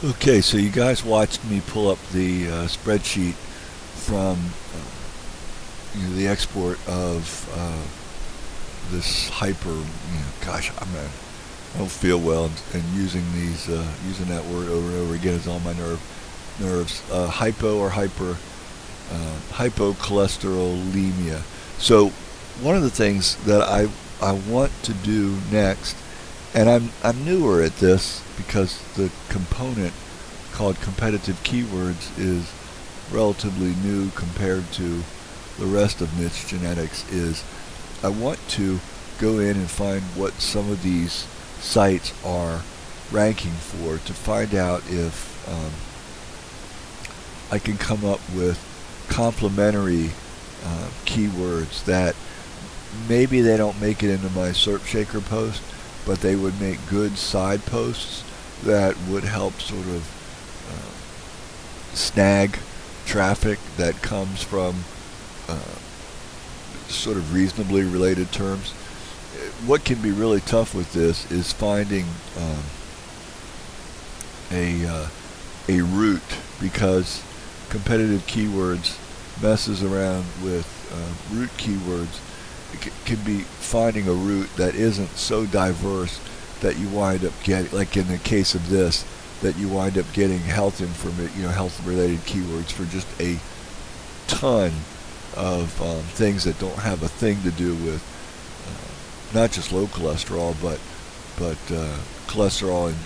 Okay, so you guys watched me pull up the spreadsheet from the export of this hyper. Gosh, I don't feel well, and using that word over and over again is on my nerves. Hypo or hypocholesterolemia. So one of the things that I want to do next, and I'm newer at this because the component called competitive keywords is relatively new compared to the rest of niche genetics, is I want to go in and find what some of these sites are ranking for to find out if I can come up with complementary keywords that maybe they don't make it into my SERP Shaker post, but they would make good side posts that would help sort of snag traffic that comes from uh, sort of reasonably related terms. What can be really tough with this is finding a root, because competitive keywords messes around with root keywords. It can be finding a root that isn't so diverse that you wind up getting, like in the case of this, that you wind up getting health information, health-related keywords for just a ton of things that don't have a thing to do with not just low cholesterol, but cholesterol and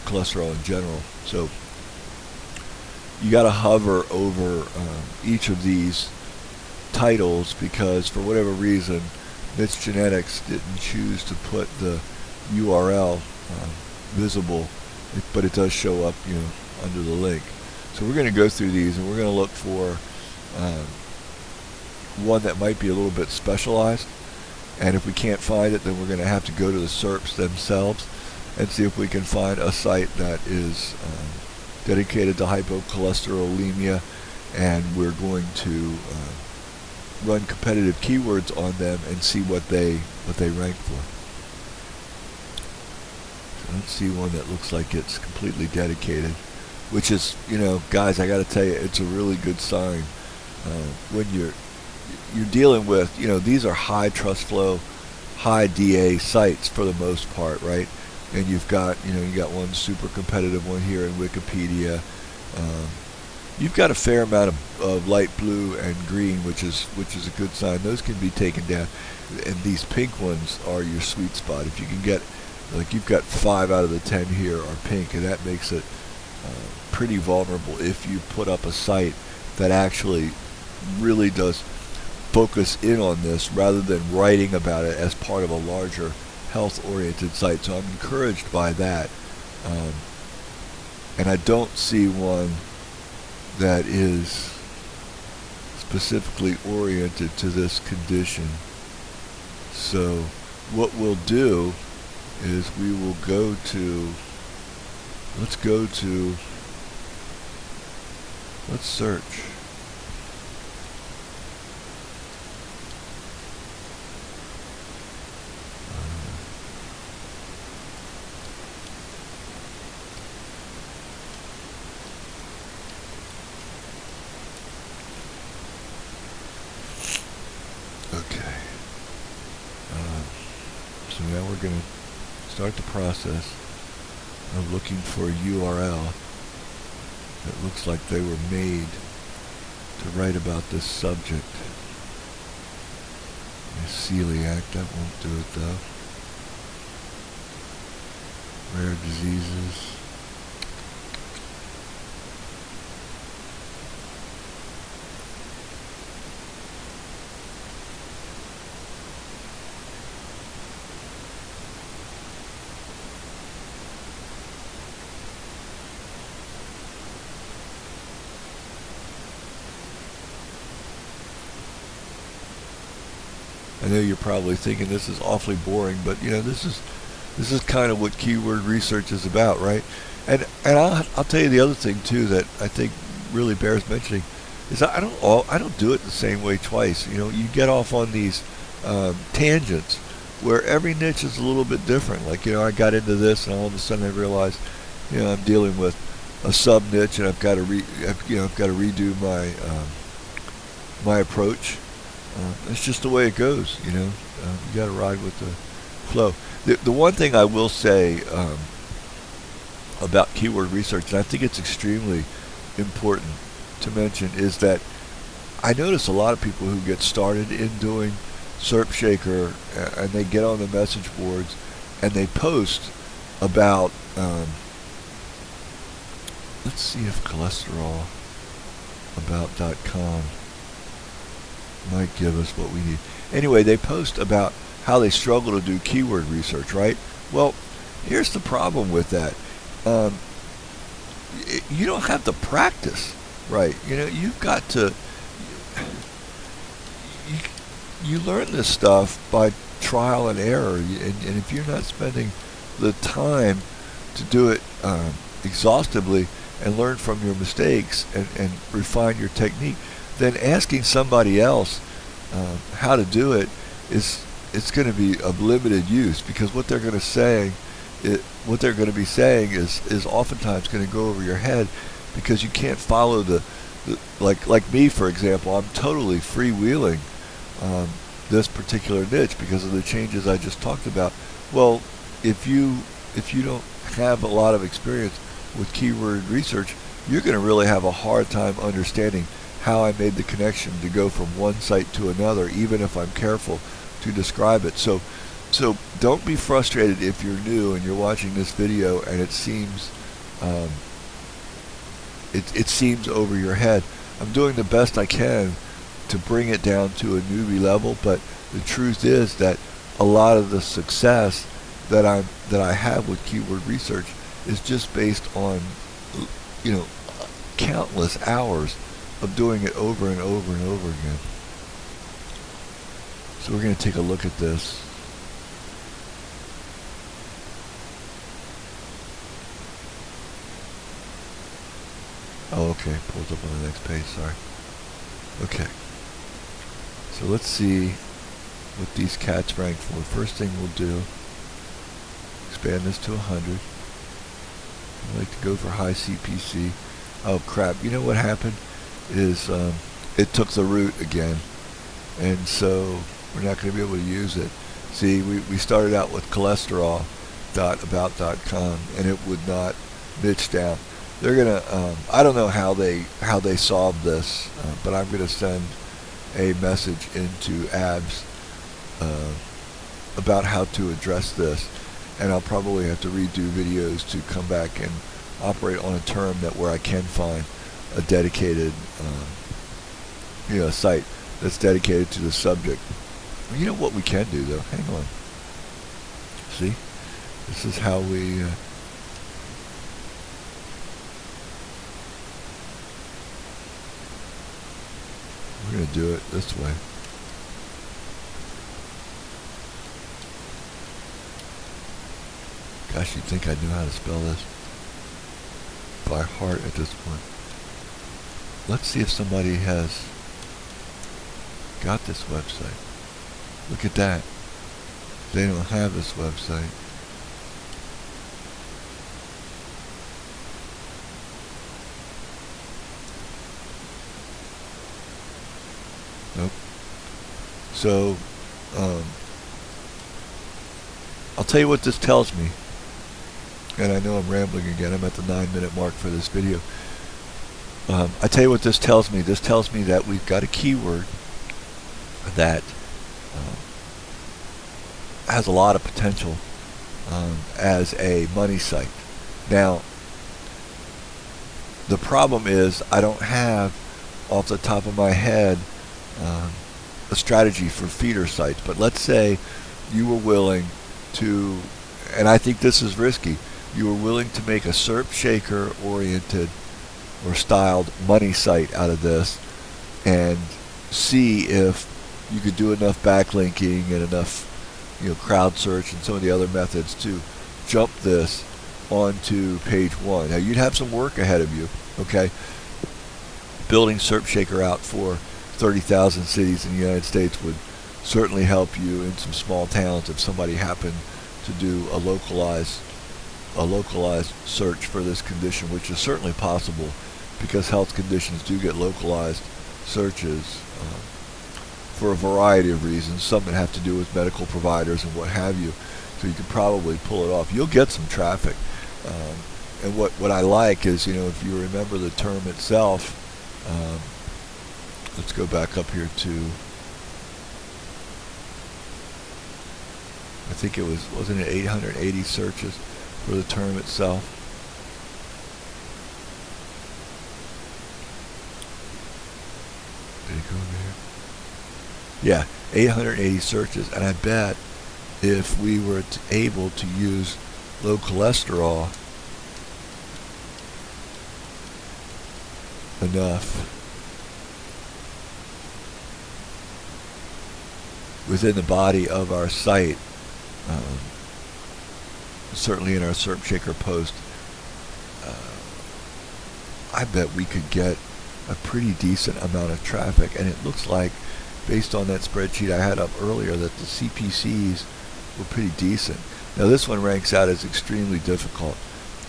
cholesterol in general. So you got to hover over each of these titles, because for whatever reason, Niche Genetics didn't choose to put the URL visible, but it does show up, under the link. So we're going to go through these, and we're going to look for one that might be a little bit specialized. And if we can't find it, then we're going to have to go to the SERPs themselves and see if we can find a site that is dedicated to hypocholesterolemia, and we're going to run competitive keywords on them and see what they rank for. So let's see one that looks like it's completely dedicated, which is, guys, I got to tell you, it's a really good sign when you're dealing with, these are high trust flow, high DA sites for the most part, right? And you've got, you got one super competitive one here in Wikipedia. You've got a fair amount of light blue and green, which is a good sign. Those can be taken down, and these pink ones are your sweet spot. If you can get, like, you've got 5 out of the 10 here are pink, and that makes it pretty vulnerable if you put up a site that actually really does focus in on this rather than writing about it as part of a larger health-oriented site. So I'm encouraged by that, and I don't see one that is specifically oriented to this condition. So what we'll do is we will go to, let's search. Okay. So now we're going to start the process of looking for a URL that looks like they were made to write about this subject. Celiac, that won't do it though. Rare diseases. I know you're probably thinking this is awfully boring, but this is kind of what keyword research is about, right? And I'll tell you the other thing too that I think really bears mentioning is I don't do it the same way twice. You get off on these tangents where every niche is a little bit different. Like, I got into this, and all of a sudden I realized, I'm dealing with a sub niche, and I've got to I've got to redo my my approach. It's just the way it goes, you know. You got to ride with the flow. The one thing I will say about keyword research, and I think it's extremely important to mention, is that I notice a lot of people who get started in doing SERP Shaker, and they get on the message boards and they post about, let's see if cholesterolabout.com might give us what we need. Anyway, they post about how they struggle to do keyword research, right? Well, here's the problem with that. You don't have to practice, right? You know, you've got to, you learn this stuff by trial and error, and if you're not spending the time to do it exhaustively and learn from your mistakes and refine your technique, then asking somebody else how to do it it's going to be of limited use, because what they're going to say, what they're going to be saying is oftentimes going to go over your head, because you can't follow the like me, for example. I'm totally freewheeling this particular niche because of the changes I just talked about. Well, if you don't have a lot of experience with keyword research, you're going to really have a hard time understanding how I made the connection to go from one site to another, even if I'm careful to describe it. So don't be frustrated if you're new and you're watching this video and it seems it seems over your head. I'm doing the best I can to bring it down to a newbie level, but the truth is that a lot of the success that I have with keyword research is just based on, you know, countless hours of doing it over and over and over again. So we're going to take a look at this. Oh, okay, pulled up on the next page, sorry. Okay, so let's see what these cats rank for. First thing we'll do, expand this to 100. I like to go for high CPC. Oh crap, you know what happened is it took the root again, and so we're not going to be able to use it. See, we started out with cholesterol.about.com and it would not niche down. They're gonna I don't know how they solved this, but I'm gonna send a message into ABS about how to address this, and I'll probably have to redo videos to come back and operate on a term that where I can find a dedicated site that's dedicated to the subject. You know what we can do though? Hang on. See, this is how we. We're going to do it this way. Gosh, you'd think I knew how to spell this by heart at this point. Let's see if somebody has got this website. Look at that. They don't have this website. Nope. So, I'll tell you what this tells me. And I know I'm rambling again. I'm at the 9-minute mark for this video. I tell you what this tells me. This tells me that we've got a keyword that has a lot of potential as a money site. Now, the problem is I don't have, off the top of my head, a strategy for feeder sites. But let's say you were willing to, and I think this is risky, you were willing to make a SERP Shaker oriented or styled money site out of this and see if you could do enough backlinking and enough, crowd search and some of the other methods to jump this onto page 1. Now you'd have some work ahead of you, okay? Building SERP Shaker out for 30,000 cities in the United States would certainly help you in some small towns if somebody happened to do a localized a localized search for this condition, which is certainly possible because health conditions do get localized searches for a variety of reasons, some that have to do with medical providers and what have you. So you could probably pull it off. You'll get some traffic. And what I like is, if you remember the term itself, let's go back up here to, I think it wasn't it 880 searches for the term itself? Did it go over here? Yeah, 880 searches, and I bet if we were able to use low cholesterol enough within the body of our site, certainly in our SERP Shaker post, I bet we could get a pretty decent amount of traffic. And it looks like, based on that spreadsheet I had up earlier, that the CPCs were pretty decent. Now this one ranks out as extremely difficult,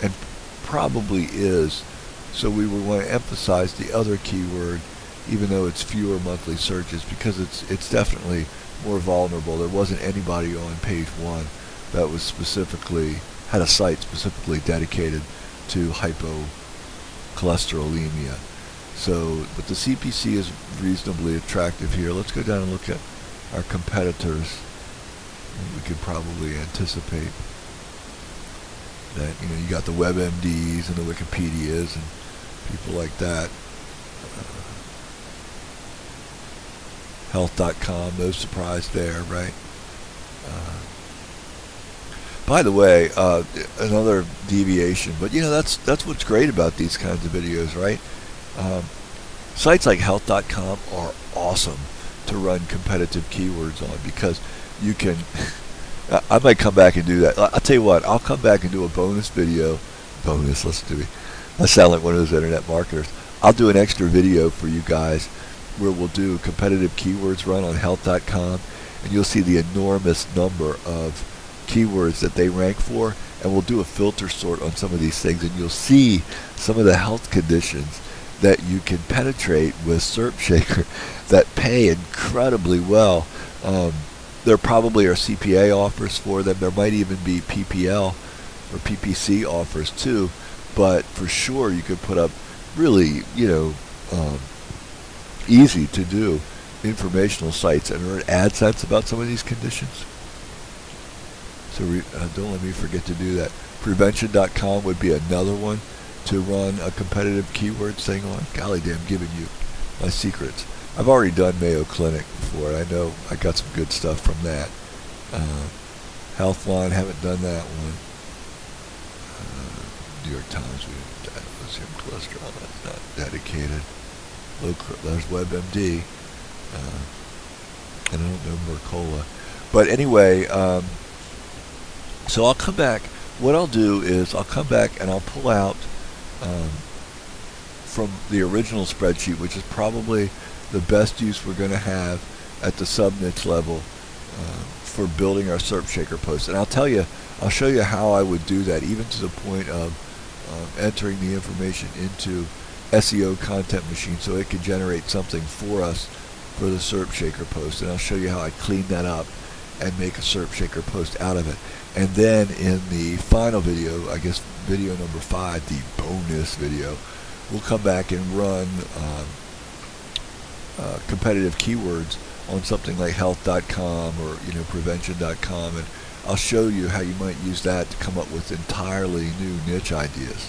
and probably is. So we would want to emphasize the other keyword, even though it's fewer monthly searches, because it's definitely more vulnerable. There wasn't anybody on page 1 that was had a site specifically dedicated to hypocholesterolemia. So, but the CPC is reasonably attractive here. Let's go down and look at our competitors. We could probably anticipate that, you got the WebMDs and the Wikipedias and people like that. Health.com, no surprise there, right? By the way, another deviation, but that's what's great about these kinds of videos, right? Sites like Health.com are awesome to run competitive keywords on, because you can. I might come back and do that. I'll tell you what. I'll come back and do a bonus video. Listen to me. I sound like one of those internet marketers. I'll do an extra video for you guys where we'll do competitive keywords run on Health.com, and you'll see the enormous number of keywords that they rank for, and we'll do a filter sort on some of these things, and you'll see some of the health conditions that you can penetrate with SERP Shaker that pay incredibly well. There probably are CPA offers for them. There might even be PPL or PPC offers too, but for sure you could put up really, easy to do informational sites and earn AdSense about some of these conditions. So don't let me forget to do that. Prevention.com would be another one to run a competitive keyword thing on. Golly damn, giving you my secrets. I've already done Mayo Clinic before. I know I got some good stuff from that. Healthline, haven't done that one. New York Times, we have lithium cholesterol. That's not dedicated. There's WebMD. And I don't know Mercola. But anyway, so I'll come back. What I'll do is I'll come back and I'll pull out from the original spreadsheet, which is probably the best use we're going to have at the sub-niche level for building our SERP Shaker posts. And I'll show you how I would do that, even to the point of entering the information into SEO Content Machine so it can generate something for us for the SERP Shaker post. And I'll show you how I clean that up and make a SERP Shaker post out of it. And then in the final video, I guess video number 5, the bonus video, we'll come back and run competitive keywords on something like health.com or prevention.com, and I'll show you how you might use that to come up with entirely new niche ideas.